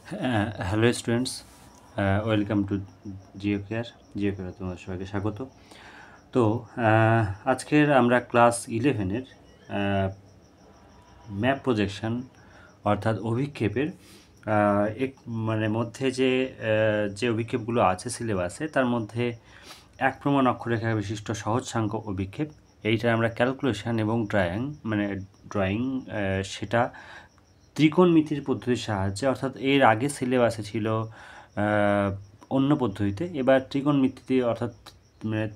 Hello students, welcome to Jio care তোমাদের সবাইকে স্বাগত। তো আজকের আমরা ক্লাস 11-এর ম্যাপ প্রজেকশন অর্থাৎ অভিক্ষেপের মধ্যে যে অভিক্ষেপগুলো আছে সিলেবাসে, তার মধ্যে এক প্রমাণ অক্ষরেখা বিশিষ্ট সহজ সাংখ্য অভিক্ষেপ, এইটা আমরা ক্যালকুলেশন এবং ড্রয়িং সেটা ত্রিকোণমিতির পদ্ধতির সাহায্যে, অর্থাৎ এর আগে সিলেবাসে ছিল অন্য পদ্ধতিতে, এবার ত্রিকোণমিতিতে অর্থাৎ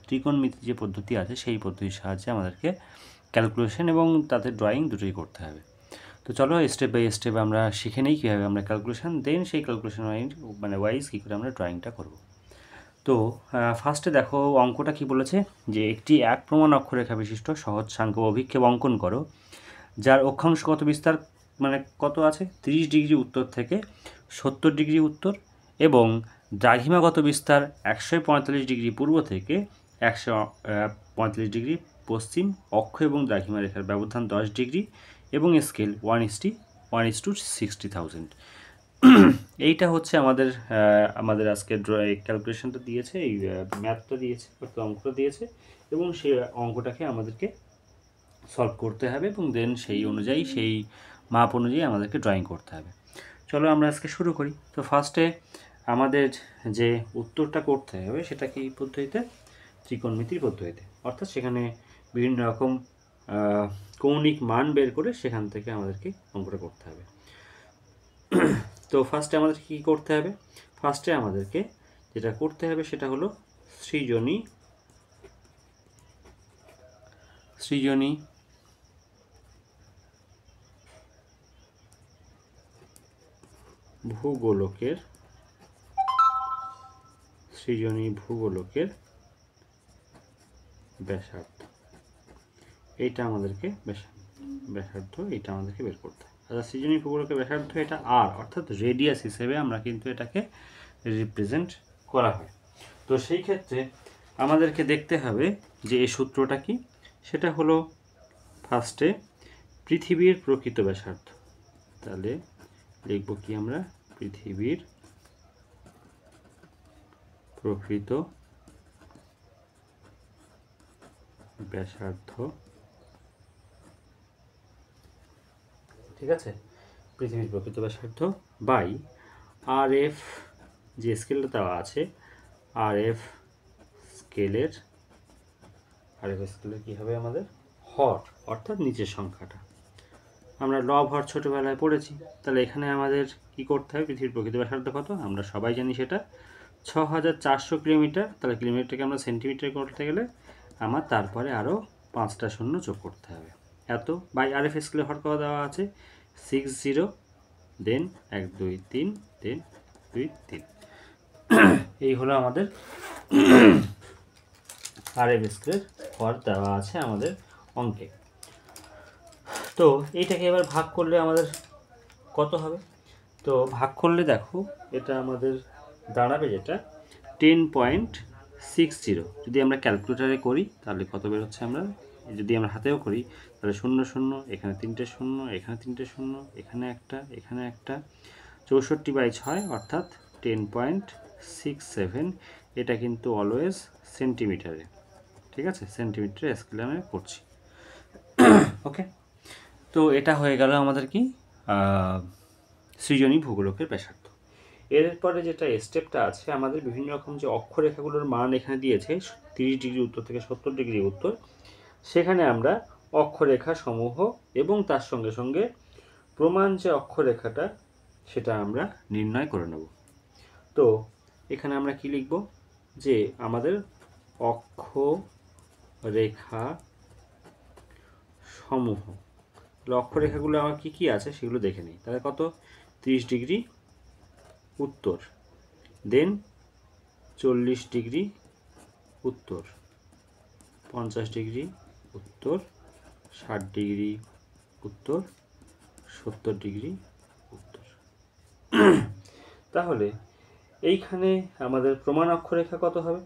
ত্রিকোণমিতি যে পদ্ধতি আছে সেই পদ্ধতির সাহায্যে আমাদেরকে ক্যালকুলেশন এবং তাতে ড্রয়িং দুটোই করতে হবে। তো চলো স্টেপ বাই স্টেপ আমরা শিখে নিই কীভাবে আমরা ক্যালকুলেশন দেন সেই ক্যালকুলেশন ওয়াইজ কী করে আমরা ড্রয়িংটা করব। তো ফার্স্টে দেখো অঙ্কটা কি বলেছে, যে একটি এক প্রমাণ অক্ষরেখা বিশিষ্ট সহজ সাংখ্য অভিক্ষেপ অঙ্কন করো, যার অক্ষাংশগত বিস্তার কত আছে 30 ডিগ্রি উত্তর থেকে 70 ডিগ্রি উত্তর, এবং দ্রাঘিমাগত বিস্তার 145 ডিগ্রি পূর্ব থেকে 145 ডিগ্রি পশ্চিম, অক্ষ এবং দ্রাঘিমা রেখার ব্যবধান 10 ডিগ্রি, এবং স্কেল 1:60,000। এইটা হচ্ছে আমাদের আজকে ক্যালকুলেশনটা দিয়েছে, এই ম্যাথটা দিয়েছে, অঙ্কটা দিয়েছে, এবং সেই অঙ্কটাকে আমাদেরকে সলভ করতে হবে এবং দেন সেই অনুযায়ী সেই মাপ অনুযায়ী আমাদেরকে ড্রয়িং করতে হবে। চলো আমরা আজকে শুরু করি। তো ফার্স্টে আমাদের যে উত্তরটা করতে হবে সেটা কি পদ্ধতিতে, ত্রিকোণমিতির পদ্ধতিতে, অর্থাৎ সেখানে বিভিন্ন রকম কৌণিক মান বের করে সেখান থেকে আমাদেরকে অঙ্কটা করতে হবে। তো ফার্স্টে আমাদেরকে কী করতে হবে, ফার্স্টে আমাদেরকে যেটা করতে হবে সেটা হলো সৃজনী ভূগোলকের ব্যাসার্ধ, এইটা আমাদেরকে ব্যাসার্ধ এইটা আমাদেরকে বের করতে হবে। আচ্ছা, সৃজনী ভূগোলকের ব্যাসার্ধ এটা আর, অর্থাৎ রেডিয়াস হিসেবে আমরা কিন্তু এটাকে রিপ্রেজেন্ট করা হয়। তো সেই ক্ষেত্রে আমাদেরকে দেখতে হবে যে এই সূত্রটা কি, সেটা হলো ফার্স্টে পৃথিবীর প্রকৃত ব্যাসার্ধ। তাহলে লিখব কি আমরা, পৃথিবীর প্রকৃত ব্যাসার্ধ, ঠিক আছে, পৃথিবীর প্রকৃত ব্যাসার্ধ বাই আর এফ, যে স্কেলটা দেওয়া আছে, আর এফ স্কেলের কী হবে আমাদের হর, অর্থাৎ নিচের সংখ্যাটা। আমরা লব হর ছোটোবেলায় পড়েছি, তাহলে এখানে আমাদের কি করতে হবে, পৃথিবীর প্রকৃত ব্যাসার্ধ কত আমরা সবাই জানি, সেটা 6400 কিলোমিটার। তাহলে কিলোমিটারকে আমরা সেন্টিমিটার করতে গেলে আমার তারপরে আরও 5টা শূন্য যোগ করতে হবে, এত বাই আর এফ স্কেলের হর কত দেওয়া আছে 60, দেন 1 2 3, দেন 2 3। এই হলো আমাদের আর এফ স্কেলের হর দেওয়া আছে আমাদের অঙ্কে। তো এইটাকে এবার ভাগ করলে আমাদের কত হবে, তো ভাগ করলে দেখো এটা আমাদের দাঁড়াবে যেটা 10.60। যদি আমরা ক্যালকুলেটারে করি তাহলে কত বেরোচ্ছে, আমরা যদি আমরা হাতেও করি তাহলে 0 0, এখানে 3টে 0, এখানে 3টে 0, এখানে একটা, এখানে একটা, 64/6 অর্থাৎ 10.67। এটা কিন্তু অলওয়েজ সেন্টিমিটারে, ঠিক আছে, সেন্টিমিটারে স্কেলে আমি করছি। ওকে, তো এটা হয়ে গেল আমাদের কি সৃজনী ভূগোলকের ব্যাসার্ধ। এরপরে যেটা স্টেপটা আছে, আমাদের বিভিন্ন রকম যে অক্ষরেখাগুলোর মান এখানে দিয়েছে 30 ডিগ্রি উত্তর থেকে 70 ডিগ্রি উত্তর, সেখানে আমরা অক্ষরেখা সমূহ এবং তার সঙ্গে সঙ্গে প্রমাণ যে অক্ষরেখাটা সেটা আমরা নির্ণয় করে নেব। তো এখানে আমরা কি লিখব, যে আমাদের অক্ষরেখা সমূহ, অক্ষরেখাগুলো আমার কি কি আছে সেগুলো দেখে নিই। তাহলে কত, 30 ডিগ্রি উত্তর, দেন 40 ডিগ্রি উত্তর, 50 ডিগ্রি উত্তর, 60 ডিগ্রি উত্তর, 70 ডিগ্রি উত্তর। তাহলে এইখানে আমাদের প্রমাণ অক্ষরেখা কত হবে,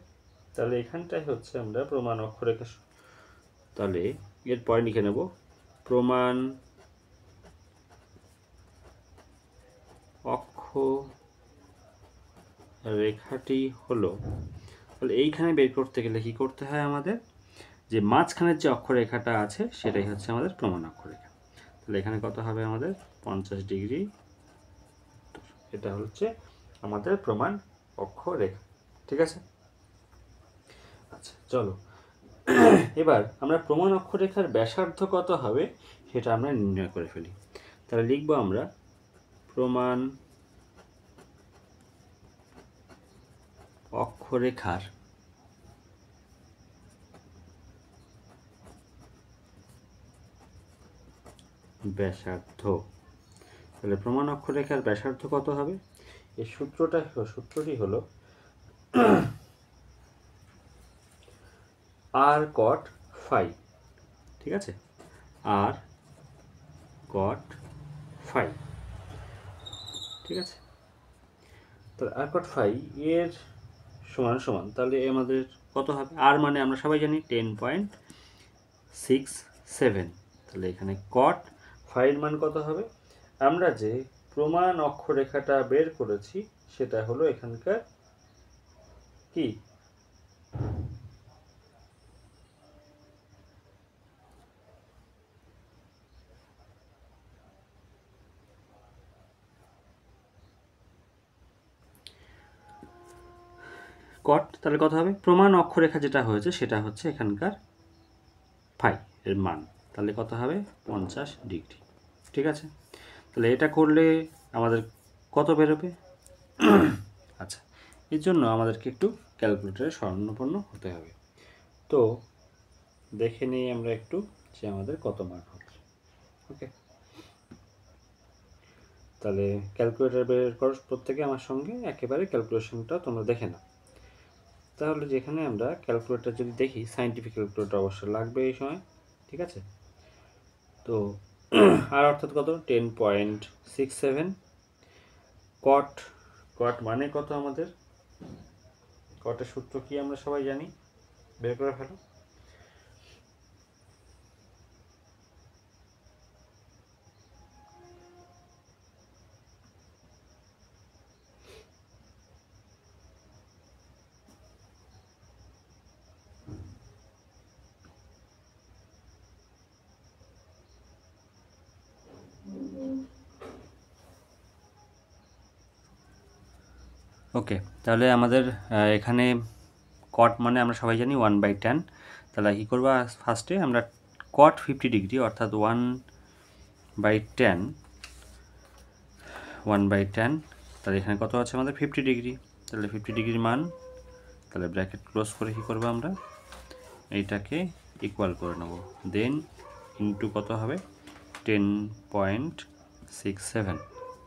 তাহলে এখানটায় হচ্ছে আমরা প্রমাণ অক্ষরেখা, তাহলে এরপরে লিখে নেব প্রমাণ অক্ষরেখা রেখাটি হলো, তাহলে এইখানে বের করতে গেলে কি করতে হয় আমাদের, যে মাঝখানের যে অক্ষরেখাটা আছে সেটাই হচ্ছে আমাদের প্রমাণ অক্ষরেখা। তাহলে এখানে কত হবে আমাদের 50 ডিগ্রি, এটা হচ্ছে আমাদের প্রমাণ অক্ষরেখা। ঠিক আছে, আচ্ছা চলো এবার আমরা প্রমাণ অক্ষরেখার ব্যাসার্ধ কত হবে সেটা আমরা নির্ণয় করে ফেলি। তাহলে লিখব আমরা প্রমাণ অক্ষরেখার ব্যাসার্ধ। তাহলে প্রমাণ অক্ষরেখার ব্যাসার্ধ কত হবে, এই সূত্রটি হলো আর কট ফাই। ঠিক আছে, আর কট ফাই। ঠিক আছে, তাহলে আর কট ফাই এর সমান সমান, তাহলে আমাদের কত হবে, আর মানে আমরা সবাই জানি 10.67। তাহলে এখানে কট ফাইয়ের মান কত হবে, আমরা যে প্রমাণ অক্ষরেখাটা বের করেছি সেটা হলো এখানকার কি, কট। তাহলে কত হবে, প্রমাণ অক্ষরেখা যেটা হয়েছে সেটা হচ্ছে এখানকার ফাই এর মান, তাহলে কত হবে 50 ডিগ্রি। ঠিক আছে, তাহলে এটা করলে আমাদের কত বেরোবে আচ্ছা, এর জন্য আমাদেরকে একটু ক্যালকুলেটরে স্বর্ণপন্ন হতে হবে। তো দেখে নিই আমরা একটু যে আমাদের কত মান হচ্ছে। ওকে, তাহলে ক্যালকুলেটর বের করো প্রত্যেকে আমার সঙ্গে, একেবারে ক্যালকুলেশনটা তোমরা দেখে নাও। তাহলে যেখানে আমরা ক্যালকুলেটর যদি দেখি, সায়েন্টিফিক ক্যালকুলেটর অবশ্যই লাগবে এই সময়। ঠিক আছে, তো আর অর্থাৎ কত 10.67। কট, কট মানে কত আমাদের, কটের সূত্র কি আমরা সবাই জানি, বের করে ফেলো। ওকে, তাহলে আমাদের এখানে কট মানে আমরা সবাই জানি 1/10। তাহলে কী করবো, ফার্স্টে আমরা কট 50 ডিগ্রি অর্থাৎ 1/10, তাহলে এখানে কত আছে আমাদের 50 ডিগ্রি। তাহলে 50 ডিগ্রির মান, তাহলে ব্র্যাকেট ক্লোজ করে কী করবো আমরা, এইটাকে ইকুয়াল করে নেব, দেন ইন্টু কত হবে 10.67।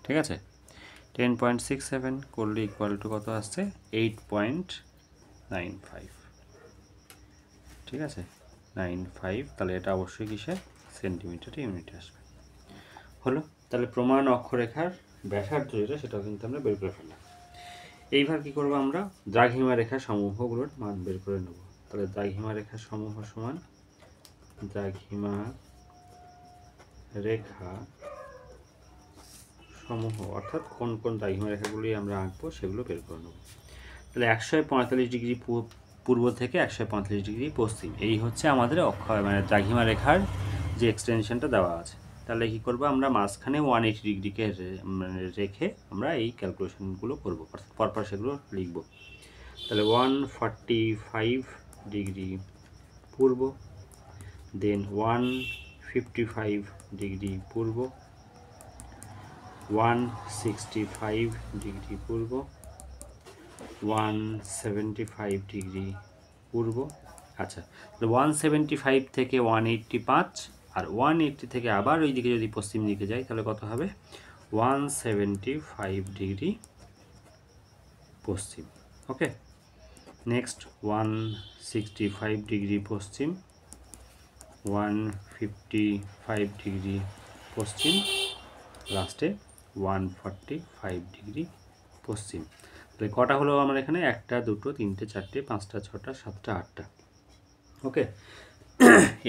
ঠিক আছে, 10.67 করলে ইকুয়াল টু কত আসছে 8.95। ঠিক আছে, 95। তাহলে এটা অবশ্যই কিসে, সেন্টিমিটারে ইউনিটে আসবে। হলো, তাহলে প্রমাণ অক্ষরেখার ব্যাসার্ধ যেটা সেটাও কিন্তু আমরা বের করে ফেললাম। এইবার কি করবো, আমরা দ্রাঘিমা রেখা সমূহগুলোর মান বের করে নেব। তাহলে দ্রাঘিমা রেখা সমূহ সমান দ্রাঘিমা রেখা সমূহ, অর্থাৎ কোন কোন দ্রাঘিমা রেখাগুলি আমরা আঁকবো সেগুলো বের করে নেব। তাহলে 145 ডিগ্রি পূর্ব থেকে 145 ডিগ্রি পশ্চিম, এই হচ্ছে আমাদের মানে দ্রাঘিমা রেখার যে এক্সটেনশনটা দেওয়া আছে। তাহলে কী করবো, আমরা মাঝখানে 180 ডিগ্রিকে রেখে আমরা এই ক্যালকুলেশনগুলো করবো, অর্থাৎ পরপর সেগুলো লিখব। তাহলে 145 ডিগ্রি পূর্ব, দেন 155 ডিগ্রি পূর্ব, 165 ডিগ্রি পূর্ব, 175 ডিগ্রি পূর্ব। আচ্ছা, তাহলে 175 থেকে 185, আর 180 থেকে আবার ওই দিকে যদি পশ্চিম দিকে যাই তাহলে কত হবে 175 ডিগ্রি পশ্চিম। ওকে, নেক্সট 165 ডিগ্রি পশ্চিম, 155 ডিগ্রি পশ্চিম, লাস্টে 145 ডিগ্রি পশ্চিম। তাহলে কটা হলো আমার এখানে, 1 2 3 4 5 6 7 8টা। ওকে,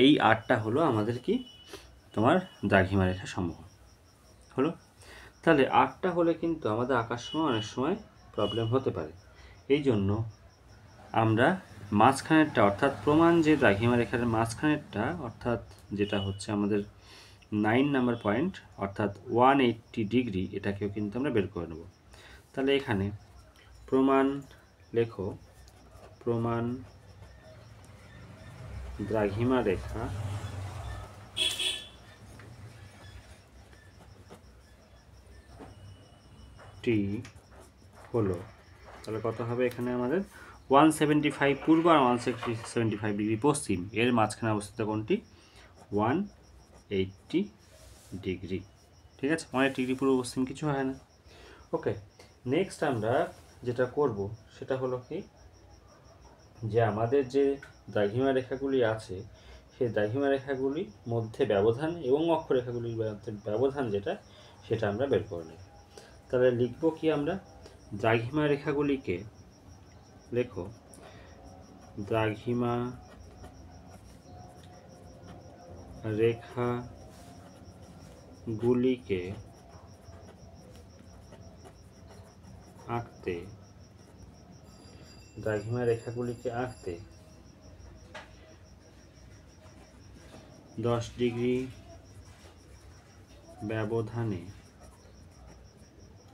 এই 8টা হলো আমাদের কি, তোমার দ্রাঘিমা রেখা সমূহ হলো। তাহলে 8টা হলে কিন্তু আমাদের আঁকার সময় অনেক সময় প্রবলেম হতে পারে। এই জন্য আমরা মাঝখানেরটা অর্থাৎ প্রমাণ যে দ্রাঘিমা রেখার মাঝখানেরটা অর্থাৎ যেটা হচ্ছে আমাদের 9 নাম্বার পয়েন্ট অর্থাৎ 180 ডিগ্রি এটাকেও কিন্তু আমরা বের করে নেব। তাহলে এখানে প্রমাণ লেখো, প্রমাণ দ্রাঘিমা রেখা টি হলো, তাহলে কত হবে এখানে আমাদের 175 পূর্ব আর 175 ডিগ্রি পশ্চিম, এর মাঝখানে অবস্থিত কোনটি 180 ডিগ্রি। ঠিক আছে, 180 ডিগ্রি পূর্ব পশ্চিম কিছু হয় না। ওকে, নেক্সট আমরা যেটা করব সেটা হলো কি, যে আমাদের যে দ্রাঘিমা রেখাগুলি আছে সেই দ্রাঘিমা রেখাগুলির মধ্যে ব্যবধান এবং অক্ষরেখাগুলির মধ্যে ব্যবধান যেটা, সেটা আমরা বের করে নেব। তাহলে লিখব কি আমরা, দ্রাঘিমা রেখাগুলিকে লেখো, দ্রাঘিমা রেখাগুলিকে আঁকতে, দ্রাঘিমা রেখাগুলিকে আঁকতে 10 ডিগ্রি ব্যবধানে,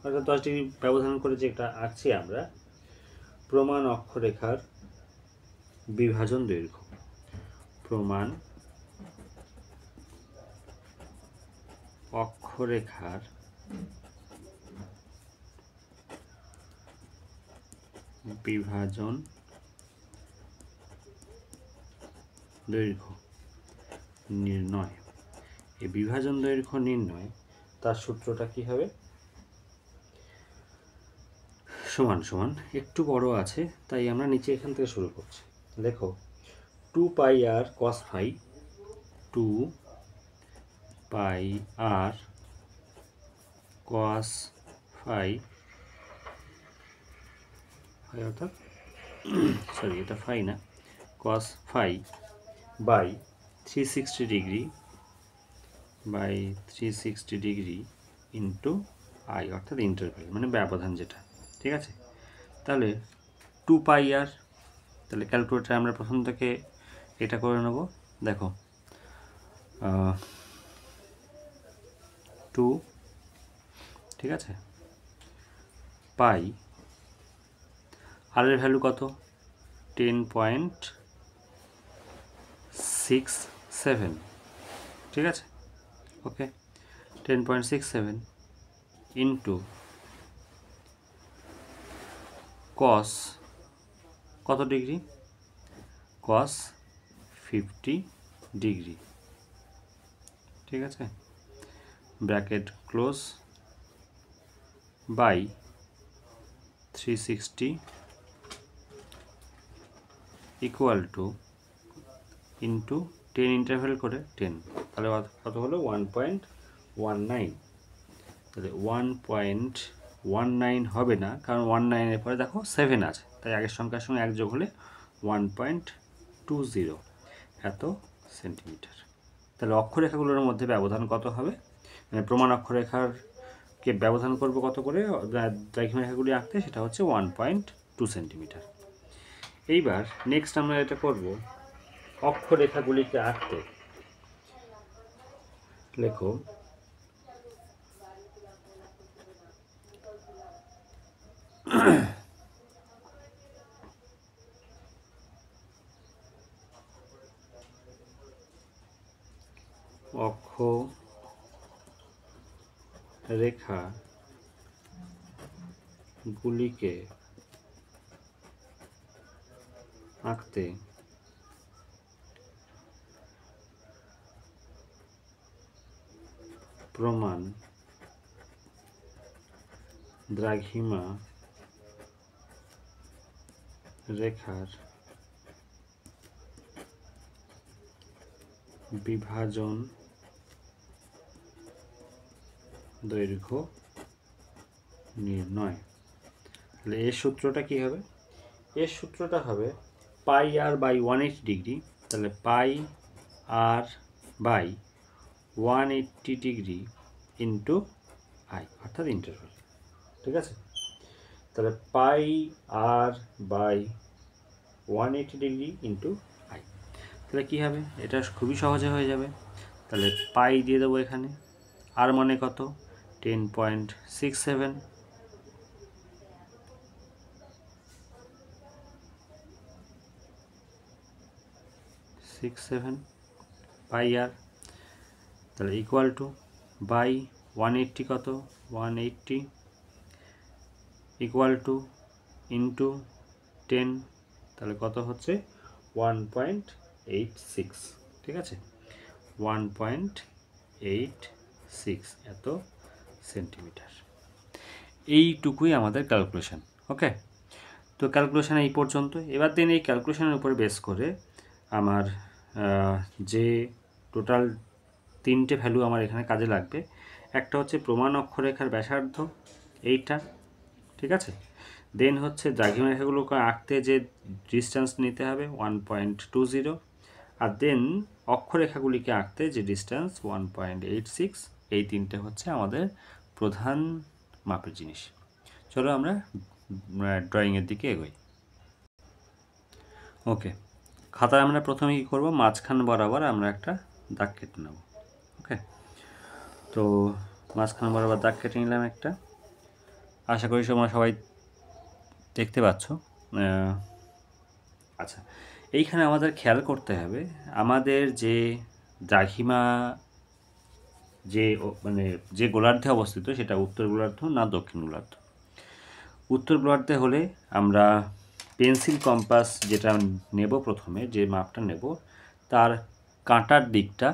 অর্থাৎ 10 ডিগ্রি ব্যবধান করে যেটা আঁকছি আমরা, প্রমাণ অক্ষরেখার বিভাজন দৈর্ঘ্য, প্রমাণ অক্ষরেখার বিভাজন দৈর্ঘ্য নির্ণয়। এই বিভাজন দৈর্ঘ্য নির্ণয় তার সূত্রটা কি হবে, সমান সমান, একটু বড় আছে তাই আমরা নিচে এখান থেকে শুরু করছি। দেখো 2 পাই আর cos ফাই, 2 পাই আর cos ফাই, অর্থাৎ সরি এটা ফাই না, cos phi by 360 degree by 360 degree into I, অর্থাৎ ইন্টারভ্যাল মানে ব্যবধান যেটা। ঠিক আছে, তাহলে 2 পাই আর, তাহলে ক্যালকুলেটারে আমরা প্রথম থেকে এটা করে নেব। দেখো 2, ঠিক আছে, পাই আর এর ভ্যালু কত, 10.67, ঠিক আছে, ওকে, 10.67 ইন্টু কস কত ডিগ্রি, কস 50 ডিগ্রি, ঠিক আছে, bracket close, by 360 equal to into 10 interval করে 10, তাহলে কত হলো 1.19। তাহলে 1.19 হবে না, কারণ 19 এর পরে দেখো 7 আছে, তাই আগের সংখ্যার সঙ্গে এক যোগ হলে 1.20 এত সেন্টিমিটার। তাহলে অক্ষরেখাগুলোর মধ্যে ব্যবধান কত হবে, মানে প্রমাণ অক্ষরেখারকে ব্যবধান করব কত করে দ্রাঘিমা রেখাগুলি আঁকতে, সেটা হচ্ছে 1.2 সেন্টিমিটার। এইবার নেক্সট আমরা এটা করব অক্ষরেখাগুলিকে আঁকতে। লেখো অক্ষরেখাগুলিকে আঁকতে প্রমাণ দ্রাঘিমা রেখার বিভাজন দৈর্ঘ্য নির্ণয়। তাহলে এর সূত্রটা কি হবে, এর সূত্রটা হবে পাই আর বাই 180 ডিগ্রি, তাহলে পাই আর বাই 180 ডিগ্রি ইন্টু আই, অর্থাৎ ইন্টারভ্যাল। ঠিক আছে, তাহলে পাই আর বাই 180 ডিগ্রি ইন্টু আই। তাহলে কী হবে, এটা খুবই সহজে হয়ে যাবে। তাহলে পাই দিয়ে দেবো এখানে, আর মানে কত 10.67, পাই আর। তাহলে ইকুয়াল টু বাই 180 কত 180 ইকুয়াল টু ইন্টু 10, তাহলে কত হচ্ছে 1.86, ঠিক আছে 1.86 এত সেন্টিমিটার। এইটুকুই আমাদের ক্যালকুলেশন। ওকে, তো ক্যালকুলেশন এই পর্যন্ত। এবার দিন এই ক্যালকুলেশনের উপরে বেস করে আমার যে টোটাল 3টে ভ্যালু আমার এখানে কাজে লাগবে। একটা হচ্ছে প্রমাণ অক্ষরেখার ব্যাসার্ধ এইটা, ঠিক আছে। দেন হচ্ছে দ্রাঘিমা রেখাগুলোকে আঁকতে যে ডিস্টেন্স নিতে হবে 1.20, আর দেন অক্ষরেখাগুলিকে আঁকতে যে ডিস্টেন্স 1.86। এই 3টে হচ্ছে আমাদের প্রধান মাপের জিনিস। চলো আমরা ড্রয়িংয়ের দিকে এগোই। ওকে, খাতায় আমরা প্রথমে কী করবো, মাঝখান বরাবর আমরা একটা দাগ কেটে নেব। ওকে, তো মাঝখান বরাবর দাগ কেটে নিলাম একটা। আশা করি তোমরা সবাই দেখতে পাচ্ছ। আচ্ছা, এইখানে আমাদের খেয়াল করতে হবে আমাদের যে দ্রাঘিমা যে গোলার্ধে অবস্থিত সেটা উত্তর গোলার্ধ না দক্ষিণ গোলার্ধ। উত্তর গোলার্ধে হলে আমরা পেন্সিল কম্পাস যেটা নেব, প্রথমে যে মাপটা নেব তার কাঁটার দিকটা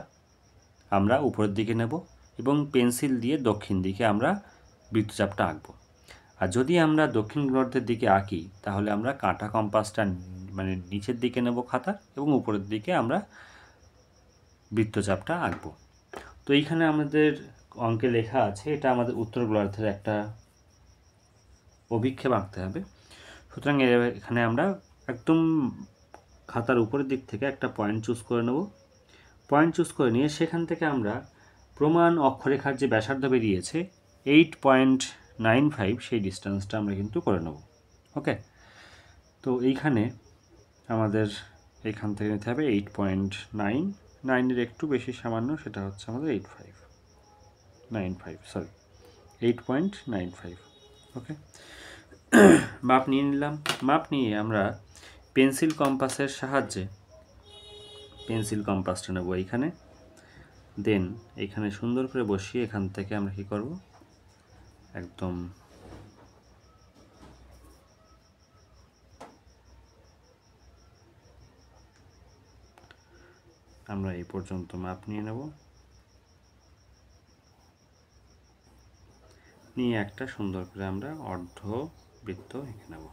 আমরা উপরের দিকে নেব এবং পেন্সিল দিয়ে দক্ষিণ দিকে আমরা বৃত্তচাপটা আঁকব। আর যদি আমরা দক্ষিণ গোলার্ধের দিকে আঁকি তাহলে আমরা কাঁটা কম্পাসটা নিচের দিকে নেব খাতার, এবং উপরের দিকে আমরা বৃত্তচাপটা আঁকব। তো এইখানে আমাদের অঙ্কে লেখা আছে এটা আমাদের উত্তর গোলার্ধের একটা অভিক্ষেপ আঁকতে হবে। সুতরাং এখানে আমরা একদম খাতার উপরের দিক থেকে একটা পয়েন্ট চুজ করে নেব। পয়েন্ট চুজ করে নিয়ে সেখান থেকে আমরা প্রমাণ অক্ষরেখার যে ব্যাসার্ধ বেরিয়েছে 8.95, সেই ডিস্টেন্সটা আমরা কিন্তু করে নেব। ওকে, তো এইখানে আমাদের এখান থেকে নিতে হবে 8.99-এর একটু বেশি সামান্য, সেটা হচ্ছে আমাদের 8.95। ওকে, মাপ নিয়ে নিলাম। মাপ নিয়ে আমরা পেন্সিল কম্পাসের সাহায্যে পেন্সিল কম্পাসটা নেব এইখানে। দেন এইখানে সুন্দর করে বসিয়ে এখান থেকে আমরা কি করব, একদম আমরা এই পর্যন্ত মাপ নিয়ে নেব, নিয়ে একটা সুন্দর করে আমরা অর্ধবৃত্ত এঁকে নেব।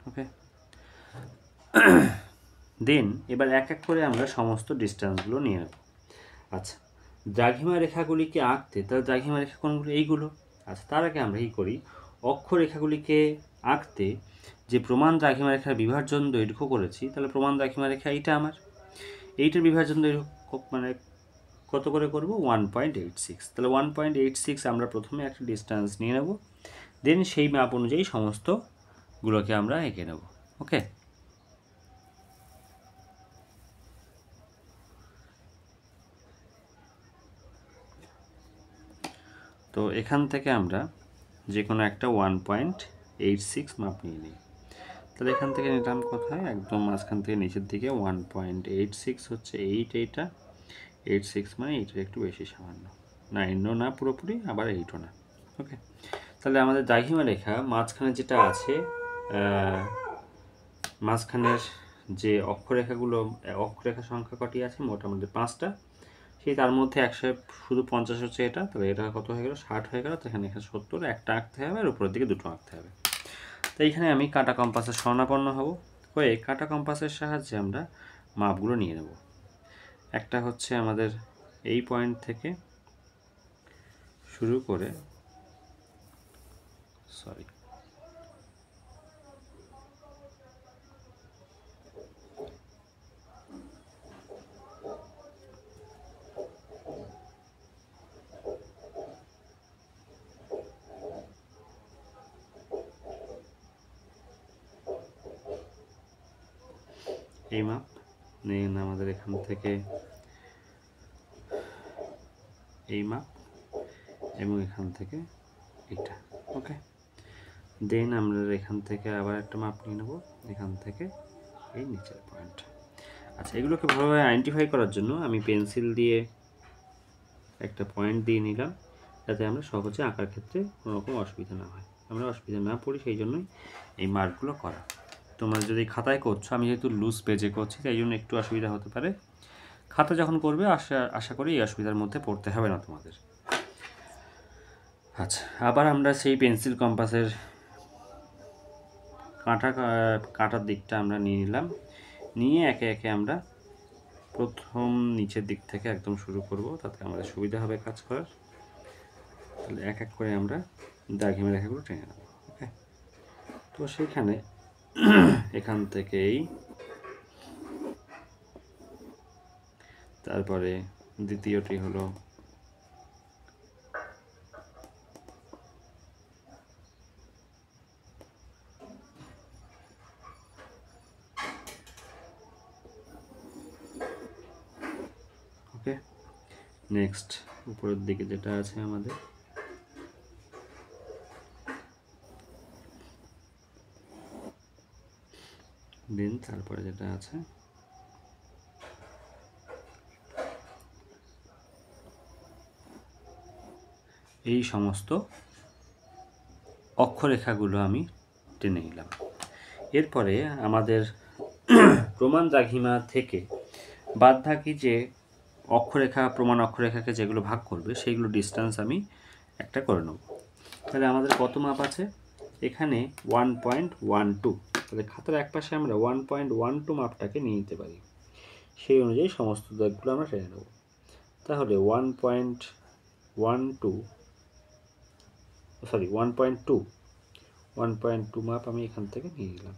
ওকে, দেন এবার এক এক করে আমরা সমস্ত ডিস্টেন্সগুলো নিয়ে নেব। আচ্ছা, দ্রাঘিমা রেখাগুলিকে আঁকতে, তাহলে দ্রাঘিমা রেখা কোনগুলো, এইগুলো। আচ্ছা, তার আগে আমরা কী করি, অক্ষরেখাগুলিকে আঁকতে যে প্রমাণ দ্রাঘিমা রেখার বিভাজন দৈর্ঘ্য করেছি, তাহলে প্রমাণ দ্রাঘিমা রেখা এইটা আমার, এইটার বিভাজন দৈর্ঘ্য কত করে করব 1.86। তাহলে 1.86 আমরা প্রথমে একটা ডিস্টেন্স নিয়ে নেব, দেন সেই মাপ অনুযায়ী সমস্তগুলোকে আমরা এঁকে নেব। ওকে, তো এখান থেকে আমরা যে কোনো একটা 1.86 মাপ নিয়ে নিই। তাহলে এখান থেকে নিলাম কোথায়, একদম মাঝখান থেকে নিচের দিকে 1.86 হচ্ছে 8, এইটা 86 মানে এইটার একটু বেশি সামান্য, 9ও না পুরোপুরি, আবার 8ও না। ওকে, তাহলে আমাদের দ্রাঘিমা রেখা মাঝখানে যেটা আছে, মাঝখানের যে অক্ষরেখা সংখ্যা কটি আছে, মোটামুটি 5টা, সেই তার মধ্যে 100 শুধু 50 হচ্ছে এটা, তাহলে এটা কত হয়ে গেল 60 হয়ে গেল। তো এখানে 70, একটা আঁকতে হবে আর উপরের দিকে দুটো আঁকতে হবে। তো এইখানে আমি কাঁটা কম্পাসের শরণাপন্ন হব, হয়ে কাঁটা কম্পাসের সাহায্যে আমরা মাপগুলো নিয়ে নেব। একটা হচ্ছে আমাদের এই পয়েন্ট থেকে শুরু করে এই মাপ দেন আমাদের এখান থেকে এই মাপ এবং এখান থেকে এটা। ওকে, দেন আমরা এখান থেকে আবার একটা মাপ নিয়ে নেব, এখান থেকে এই নিচের পয়েন্ট। আচ্ছা, এগুলোকে ভালোভাবে আইডেন্টিফাই করার জন্য আমি পেন্সিল দিয়ে একটা পয়েন্ট দিয়ে নিলাম, যাতে আমরা সহজে আঁকার ক্ষেত্রে কোনো রকম অসুবিধা না হয়, আমরা অসুবিধা না পড়ি, সেই জন্যই এই মার্কগুলো করা। তোমরা যদি খাতায় করছো, আমি যেহেতু লুজ পেজে করছি তাই জন্য একটু অসুবিধা হতে পারে। খাতা যখন করবে আশা করি এই অসুবিধার মধ্যে পড়তে হবে না তোমাদের। আচ্ছা, আবার আমরা সেই পেন্সিল কম্পাসের কাঁটার দিকটা আমরা নিয়ে নিলাম, নিয়ে একে একে আমরা প্রথম নিচের দিক থেকে একদম শুরু করব, তাতে আমাদের সুবিধা হবে কাজ করার। তাহলে এক এক করে আমরা দাগিমে রেখাগুলো টেনে নেব। ওকে, তো সেখানে এখান থেকেই তারপরে দ্বিতীয়টি হলো ওকে, নেক্সট উপরের দিকে যেটা আছে আমাদের দেন তারপরে যেটা আছে এই সমস্ত অক্ষরেখাগুলো আমি টেনে নিলাম। এরপরে আমাদের প্রমাণ দ্রাঘিমা থেকে বাদবাকি যে অক্ষরেখা, প্রমাণ অক্ষরেখাকে যেগুলো ভাগ করবে সেইগুলো ডিস্টেন্স আমি একটা করে নেব। তাহলে আমাদের কত মাপ আছে এখানে? 1.12। তাহলে খাতার এক পাশে আমরা 1.12 মাপটাকে নিয়ে নিতে পারি, সেই অনুযায়ী সমস্ত দাগগুলো আমরা টেনে নেব। তাহলে 1.2 মাপ আমি এখান থেকে নিয়ে নিলাম।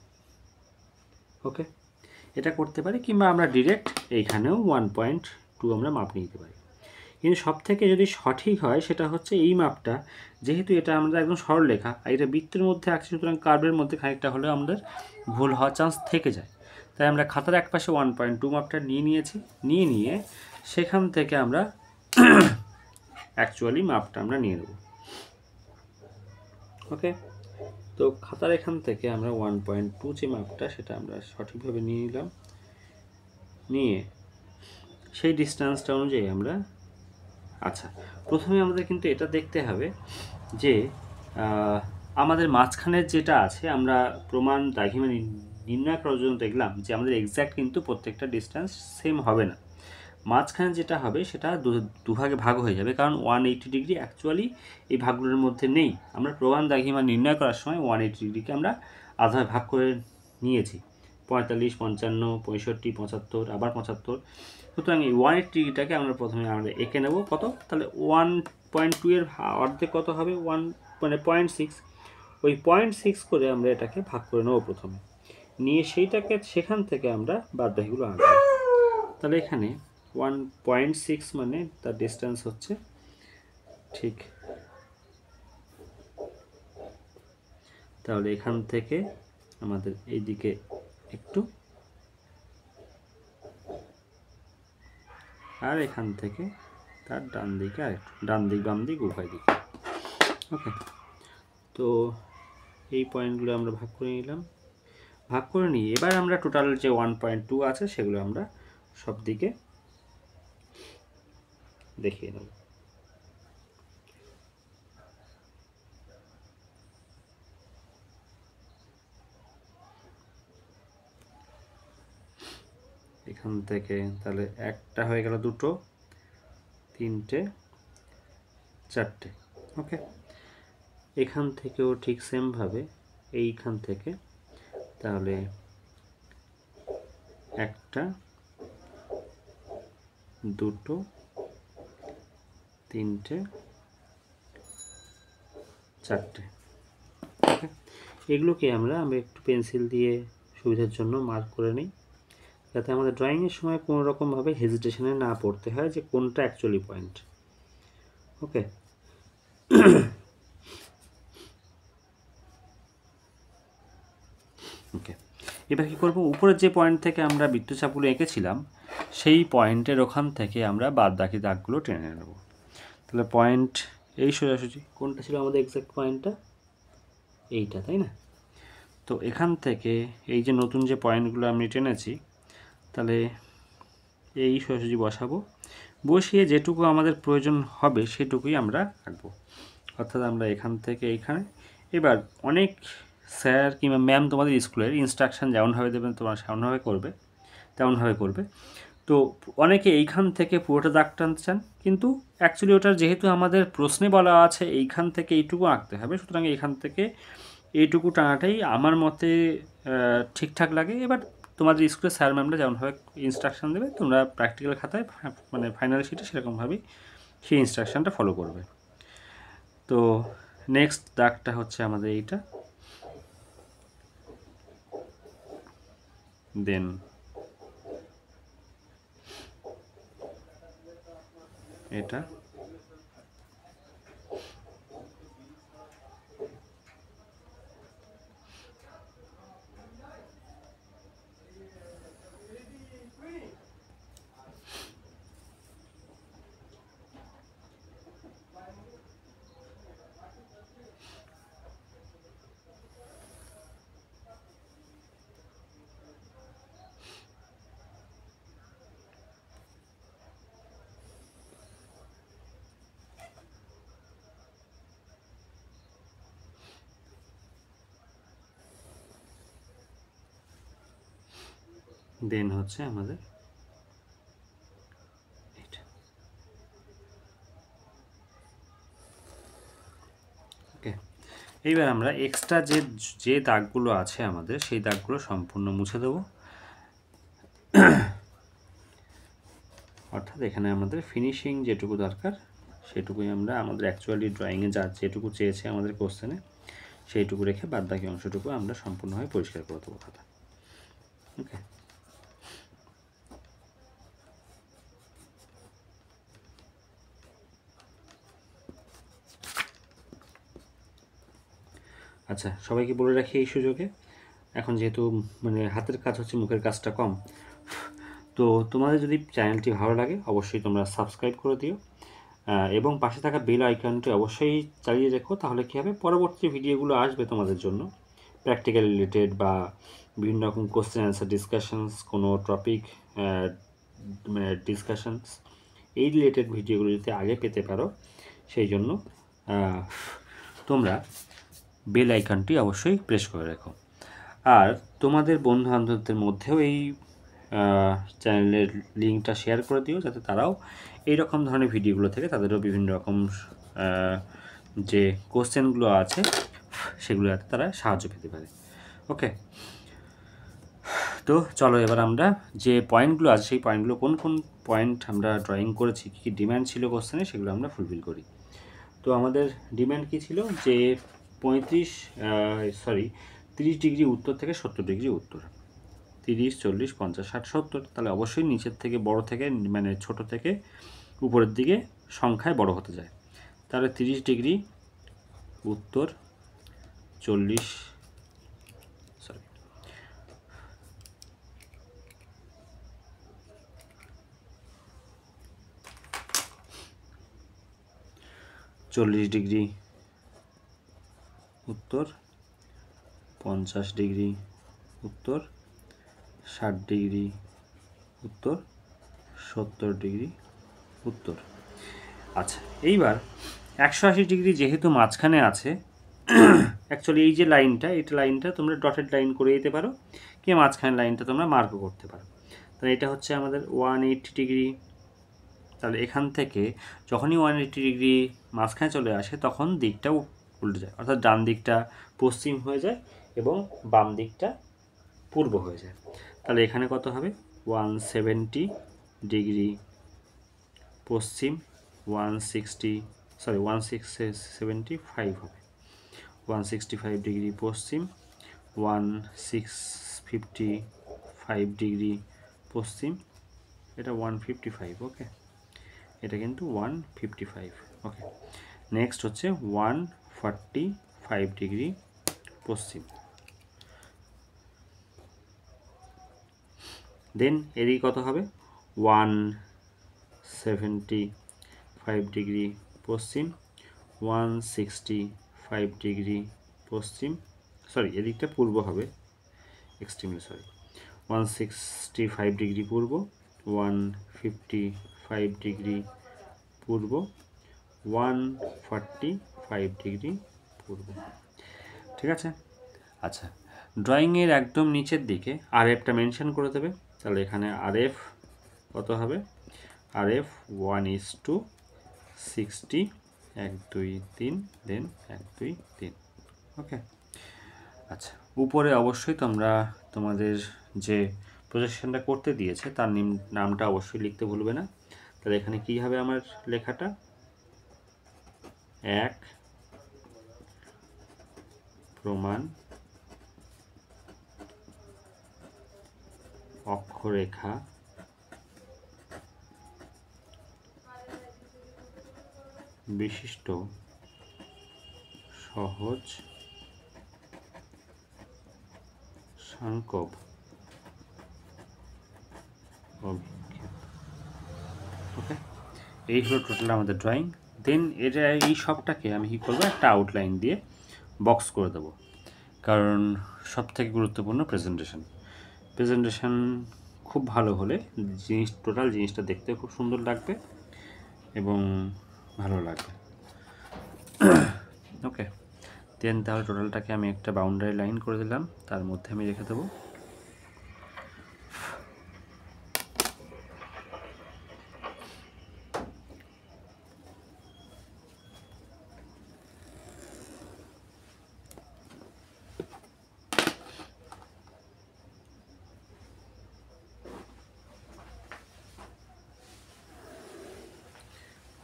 ওকে, এটা করতে পারি, কিংবা আমরা ডিরেক্ট এইখানেও 1.2 আমরা মাপ নিতে পারি। কিন্তু সব থেকে যদি সঠিক হয় সেটা হচ্ছে এই মাপটা, যেহেতু এটা আমরা একদম সরলরেখা আর এটা বৃত্তের মধ্যে আঁকছি, সুতরাং কার্ভের মধ্যে খানিকটা হলেও আমাদের ভুল হওয়ার চান্স থেকে যায়। তাই আমরা খাতার এক পাশে 1.2 মাপটা নিয়ে নিয়ে সেখান থেকে আমরা অ্যাকচুয়ালি মাপটা আমরা নিয়ে নেব। ওকে, তো খাতার এখান থেকে আমরা 1.2 যে মাপটা সেটা আমরা সঠিকভাবে নিয়ে নিলাম, নিয়ে সেই ডিস্টেন্সটা অনুযায়ী আমরা আচ্ছা, প্রথমে আমাদের কিন্তু এটা দেখতে হবে যে আমাদের মাঝখানের যেটা আছে, আমরা প্রমাণ দ্রাঘিমা নির্ণয় করার জন্য দেখলাম যে আমাদের এক্স্যাক্ট কিন্তু প্রত্যেকটা ডিস্টেন্স সেম হবে না। মাঝখানে যেটা হবে সেটা দুভাগে ভাগ হয়ে যাবে, কারণ 180 ডিগ্রি অ্যাকচুয়ালি এই ভাগগুলোর মধ্যে নেই। আমরা প্রমাণ দ্রাঘিমা নির্ণয় করার সময় 180 ডিগ্রিকে আমরা আধা ভাগ করে নিয়েছি, 45, 55, 65, 75, আবার 75। সুতরাং এই 180 ডিগ্রিটাকে আমরা প্রথমে এঁকে নেব কত, তাহলে 1.2 এর অর্ধেক কত হবে? 0.6। ওই 0.6 করে আমরা এটাকে ভাগ করে নেব প্রথমে, নিয়ে সেইটাকে সেখান থেকে আমরা বাদবাকিগুলো আঁকব। তাহলে এখানে 1.6 মানে তার ডিস্টেন্স হচ্ছে ঠিক, তাহলে এখান থেকে আমাদের এই দিকে একটু, আর এখান থেকে তার ডান দিকে আর একটু, ডান দিক বাম দিক উভয় দিকে। ওকে, তো এই পয়েন্টগুলো আমরা ভাগ করে নিলাম, ভাগ করে নিয়ে এবার আমরা টোটাল যে 1.2 আছে সেগুলো আমরা সব দিকে দেখিয়ে নেব। এখান থেকে তাহলে একটা হয়ে গেল, দুটো, তিনটে, চারটে। ওকে, এখান থেকেও ঠিক সেমভাবে এইখান থেকে তাহলে একটা, দুটো, তিনটে, চারটে। ওকে, এগুলোকে আমরা একটু পেন্সিল দিয়ে সুবিধার জন্য মার্ক করে নিই, যাতে আমাদের ড্রয়িংয়ের সময় কোনো রকমভাবে হেজিটেশনে না পড়তে হয় যে কোনটা অ্যাকচুয়ালি পয়েন্ট। ওকে, ওকে, এবার কী করবো, উপরের যে পয়েন্ট থেকে আমরা বৃত্তচাপগুলো এঁকেছিলাম সেই পয়েন্টের ওখান থেকে আমরা বাদ বাকি দাগগুলো টেনে নেব। তাহলে পয়েন্ট এই সোজাসুজি কোনটা ছিল আমাদের এক্সাক্ট পয়েন্টটা, এইটা, তাই না? তো এখান থেকে এই যে নতুন যে পয়েন্টগুলো আমি টেনেছি, তাহলে এই সোজাসুজি বসাবো, বসিয়ে যেটুকু আমাদের প্রয়োজন হবে সেটুকুই আমরা আঁকবো। অর্থাৎ আমরা এখান থেকে এইখানে, এবার অনেক স্যার কিংবা ম্যাম তোমাদের স্কুলের ইনস্ট্রাকশান যেমনভাবে দেবেন তোমরা তেমনভাবে করবে। তো অনেকে এইখান থেকে পুরোটা দাগ টানতে চান, কিন্তু অ্যাকচুয়ালি ওটার যেহেতু আমাদের প্রশ্নে বলা আছে এইখান থেকে এইটুকু আঁকতে হবে, সুতরাং এইখান থেকে এইটুকু টানাটাই আমার মতে ঠিকঠাক লাগে। এবার তোমাদের স্কুলের স্যার ম্যামরা যেমনভাবে ইনস্ট্রাকশান দেবে তোমরা প্র্যাকটিক্যাল খাতায় মানে ফাইনাল শিটে সেরকমভাবেই সেই ইনস্ট্রাকশানটা ফলো করবে। তো নেক্সট দাগটা হচ্ছে আমাদের এইটা, দেন এটা, দেন হচ্ছে আমাদের এটা। ওকে, এইবার আমরা এক্সট্রা যে দাগগুলো আছে আমাদের সেই দাগগুলো সম্পূর্ণ মুছে দেবো। অর্থাৎ এখানে আমাদের ফিনিশিং যেটুকু দরকার সেটুকুই আমরা আমাদের অ্যাকচুয়ালি ড্রয়িংয়ে যেটুকু চেয়েছে আমাদের কোশ্চেনে সেইটুকু রেখে বাদ বাকি অংশটুকু আমরা সম্পূর্ণভাবে পরিষ্কার করে দেবো খাতা। ওকে, আচ্ছা, সবাইকে বলে রাখি এই সুযোগে, এখন যেহেতু মানে হাতের কাজ হচ্ছে মুখের কাজটা কম, তো তোমাদের যদি চ্যানেলটি ভালো লাগে অবশ্যই তোমরা সাবস্ক্রাইব করে দিও এবং পাশে থাকা বেল আইকনটি অবশ্যই চালিয়ে রেখো। তাহলে কী হবে, পরবর্তী ভিডিওগুলো আসবে তোমাদের জন্য প্র্যাকটিক্যাল রিলেটেড বা বিভিন্ন রকম কোশ্চেন অ্যান্সার ডিসকাশনস, কোনো টপিক ডিসকাশনস, এই রিলেটেড ভিডিওগুলো যদি আগে পেতে পারো সেই জন্য তোমরা বেল আইকনটি অবশ্যই প্রেস করে রাখো। আর তোমাদের বন্ধু বান্ধবদের মধ্যেও এই চ্যানেলের লিঙ্কটা শেয়ার করে দিও, যাতে তারাও এই রকম ধরনের ভিডিওগুলো থেকে তাদেরও বিভিন্ন রকম যে কোশ্চেনগুলো আছে সেগুলো যাতে তারা সাহায্য পেতে পারে। ওকে, তো চলো এবার আমরা যে পয়েন্টগুলো আছে সেই পয়েন্টগুলো কোন কোন পয়েন্ট আমরা ড্রয়িং করেছি, কী কী ডিম্যান্ড ছিল কোশ্চেনে সেগুলো আমরা ফুলফিল করি। তো আমাদের ডিম্যান্ড কী ছিল, যে 30 ডিগ্রি উত্তর থেকে 70 ডিগ্রি উত্তর, 30, 40, 50, 60, 70, তাহলে অবশ্যই নিচের থেকে বড় থেকে মানে ছোট থেকে উপরের দিকে সংখ্যায় বড় হতে যায়। তাহলে 30 ডিগ্রি উত্তর, 40 ডিগ্রি উত্তর, 50 ডিগ্রি উত্তর, 60 ডিগ্রি উত্তর, 70 ডিগ্রি উত্তর। আচ্ছা, এইবার 180 ডিগ্রি যেহেতু মাঝখানে আছে, অ্যাকচুয়ালি এই যে লাইনটা তোমরা ডটেড লাইন করে দিতে পারো, কি মাঝখানে লাইনটা তোমরা মার্কও করতে পারো। তাহলে এটা হচ্ছে আমাদের 180 ডিগ্রি। তাহলে এখান থেকে যখনই 180 ডিগ্রি মাঝখানে চলে আসে তখন দিকটাও উল্টে যায়, অর্থাৎ ডান দিকটা পশ্চিম হয়ে যায় এবং বাম দিকটা পূর্ব হয়ে যায়। তাহলে এখানে কত হবে, 170 ডিগ্রি পশ্চিম, 165 হবে, 165 ডিগ্রি পশ্চিম, 155 ডিগ্রি পশ্চিম, এটা 155। ওকে, এটা কিন্তু 155। ওকে, নেক্সট হচ্ছে 145 ডিগ্রি পশ্চিম, দেন এদিকে কত হবে 175 ডিগ্রি পশ্চিম, 165 ডিগ্রি পশ্চিম, সরি এদিকটা পূর্ব হবে, এক্সট্রিমলি সরি, 165 ডিগ্রি পূর্ব, 155 ডিগ্রি পূর্ব, 145 ডিগ্রি পূর্ব। ঠিক আছে। আচ্ছা, ড্রয়িংয়ের একদম নিচের দিকে আরএফটা মেনশন করে দেবে। তাহলে এখানে আরএফ কত হবে, আরএফ 1:60, 1 2 3, দেন 1 2 3। ওকে। আচ্ছা, উপরে অবশ্যই তোমরা তোমাদের যে প্রজেকশনটা করতে দিয়েছে তার নামটা অবশ্যই লিখতে ভুলবে না। তাহলে এখানে কি হবে আমার লেখাটা, 1 প্রমাণ অক্ষরেখা বিশিষ্ট সহজ সাংকব অভিক্ষেপ। ওকে, এই হলো টোটাল আমাদের ড্রয়িং। দেন এটা এই সবটাকে আমি কী করবো, একটা আউটলাইন দিয়ে বক্স করে দেবো, কারণ সবথেকে গুরুত্বপূর্ণ প্রেজেন্টেশন খুব ভালো হলে টোটাল জিনিসটা দেখতে খুব সুন্দর লাগবে এবং ভালো লাগবে। ওকে, দেন তাহলে টোটালটাকে আমি একটা বাউন্ডারি লাইন করে দিলাম, তার মধ্যে আমি রেখে দেবো।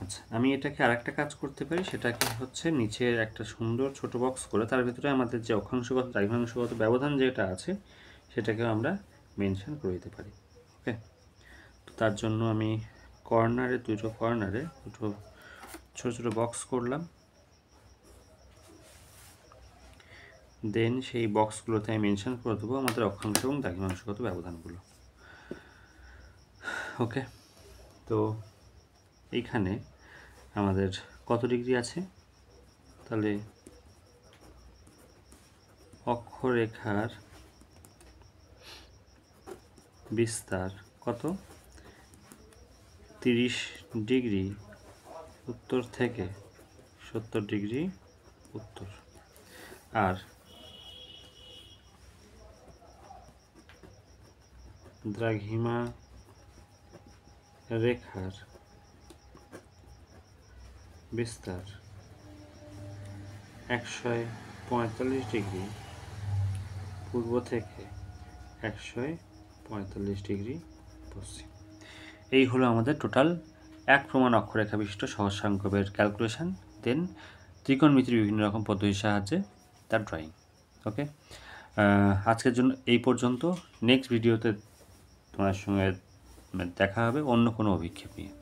আচ্ছা, আমি এটাকে আরেকটা কাজ করতে পারি, সেটাকে হচ্ছে নিচে একটা সুন্দর ছোট বক্স করে তার ভিতরে আমাদের যে অক্ষাংশগত দ্রাঘিমাংশগত ব্যবধান যেটা আছে সেটাকেও আমরা মেনশন করে দিতে পারি। ওকে, তো তার জন্য আমি দুটো কর্নারে দুটো ছোটো ছোটো বক্স করলাম। দেন সেই বক্সগুলোতে আমি মেনশন করে দেবো আমাদের অক্ষাংশ এবং দ্রাঘিমাংশগত ব্যবধানগুলো। ওকে, তো এইখানে আমাদের কত ডিগ্রি আছে, তাহলে অক্ষরেখার বিস্তার কত, 30 ডিগ্রি উত্তর থেকে 70 ডিগ্রি উত্তর, আর দ্রাঘিমা রেখার বিস্তার 145 ডিগ্রি পূর্ব থেকে 145 ডিগ্রি পশ্চিম। এই হলো আমাদের টোটাল এক প্রমাণ অক্ষরেখা বিশিষ্ট সহজ সাংকবের ক্যালকুলেশন, দেন ত্রিকোণমিতির বিভিন্ন রকম পদ্ধতির সাহায্যে তার ড্রয়িং। ওকে, আজকের জন্য এই পর্যন্ত। নেক্সট ভিডিওতে তোমার সঙ্গে দেখা হবে অন্য কোনো অভিক্ষেপ নিয়ে।